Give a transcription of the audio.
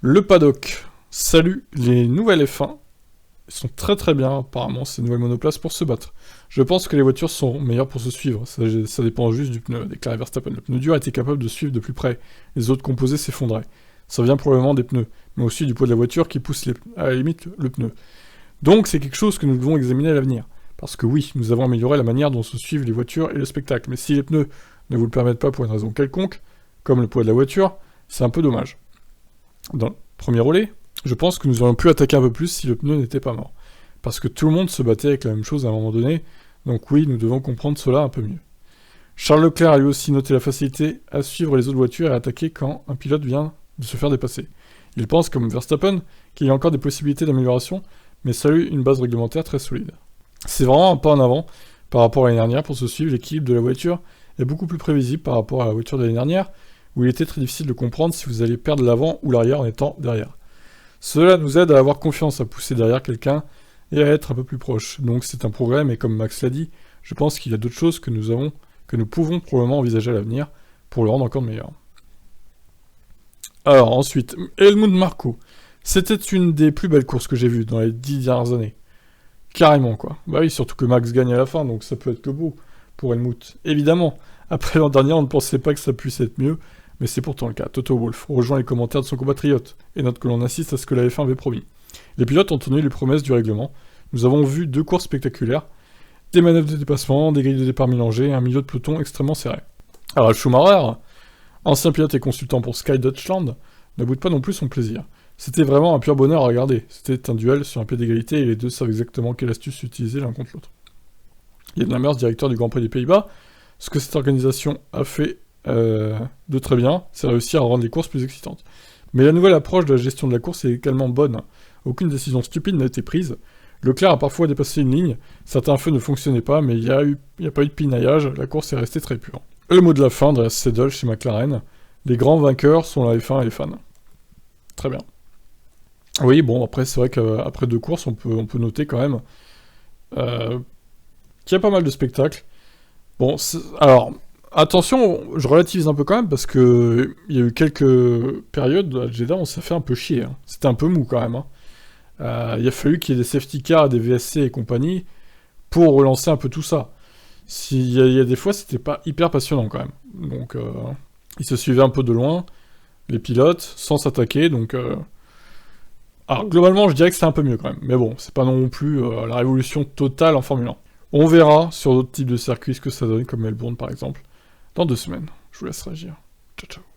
Le paddock. Salut, les nouvelles F1 sont très bien apparemment, ces nouvelles monoplaces pour se battre. Je pense que les voitures sont meilleures pour se suivre, ça dépend juste du pneu, déclaré Verstappen. Le pneu dur a été capable de suivre de plus près, les autres composés s'effondraient. Ça vient probablement des pneus, mais aussi du poids de la voiture qui pousse à la limite le pneu. Donc c'est quelque chose que nous devons examiner à l'avenir. Parce que oui, nous avons amélioré la manière dont se suivent les voitures et le spectacle, mais si les pneus ne vous le permettent pas pour une raison quelconque, comme le poids de la voiture, c'est un peu dommage. Dans le premier relais, je pense que nous aurions pu attaquer un peu plus si le pneu n'était pas mort. Parce que tout le monde se battait avec la même chose à un moment donné, donc oui, nous devons comprendre cela un peu mieux. Charles Leclerc a lui aussi noté la facilité à suivre les autres voitures et à attaquer quand un pilote vient de se faire dépasser. Il pense, comme Verstappen, qu'il y a encore des possibilités d'amélioration, mais salue une base réglementaire très solide. C'est vraiment un pas en avant par rapport à l'année dernière pour se suivre. L'équilibre de la voiture est beaucoup plus prévisible par rapport à la voiture de l'année dernière, où il était très difficile de comprendre si vous allez perdre l'avant ou l'arrière en étant derrière. Cela nous aide à avoir confiance, à pousser derrière quelqu'un et à être un peu plus proche. Donc c'est un progrès, mais comme Max l'a dit, je pense qu'il y a d'autres choses que nous pouvons probablement envisager à l'avenir pour le rendre encore meilleur. Alors ensuite, Helmut Marko. C'était une des plus belles courses que j'ai vues dans les 10 dernières années. Carrément quoi. Bah oui, surtout que Max gagne à la fin, donc ça peut être que beau pour Helmut. Évidemment, après l'an dernier, on ne pensait pas que ça puisse être mieux, mais c'est pourtant le cas. Toto Wolff rejoint les commentaires de son compatriote, et note que l'on insiste à ce que la F1 avait promis. Les pilotes ont tenu les promesses du règlement. Nous avons vu 2 courses spectaculaires, des manœuvres de dépassement, des grilles de départ mélangées, un milieu de peloton extrêmement serré. Alors Schumacher, ancien pilote et consultant pour Sky Deutschland, ne boude pas non plus son plaisir. C'était vraiment un pur bonheur à regarder. C'était un duel sur un pied d'égalité et les deux savent exactement quelle astuce utiliser l'un contre l'autre. Yann Lammers, directeur du Grand Prix des Pays-Bas, ce que cette organisation a fait de très bien, c'est réussir à rendre les courses plus excitantes. Mais la nouvelle approche de la gestion de la course est également bonne. Aucune décision stupide n'a été prise. Leclerc a parfois dépassé une ligne, certains feux ne fonctionnaient pas, mais il n'y a pas eu de pinaillage, la course est restée très pure. Le mot de la fin, Andreas Seidel chez McLaren, les grands vainqueurs sont la F1 et les fans. Très bien. Oui, bon, après, c'est vrai qu'après 2 courses, on peut noter quand même qu'il y a pas mal de spectacles. Bon, alors, attention, je relativise un peu quand même, parce que il y a eu quelques périodes à Jeddah, on s'est fait un peu chier. Hein. C'était un peu mou quand même. Hein. Il a fallu qu'il y ait des safety cars, des VSC et compagnie, pour relancer un peu tout ça. Il y a des fois, c'était pas hyper passionnant quand même. Donc, ils se suivaient un peu de loin, les pilotes, sans s'attaquer, donc... Alors, globalement, je dirais que c'est un peu mieux quand même. Mais bon, c'est pas non plus la révolution totale en Formule 1. On verra sur d'autres types de circuits ce que ça donne, comme Melbourne par exemple, dans 2 semaines. Je vous laisse réagir. Ciao, ciao.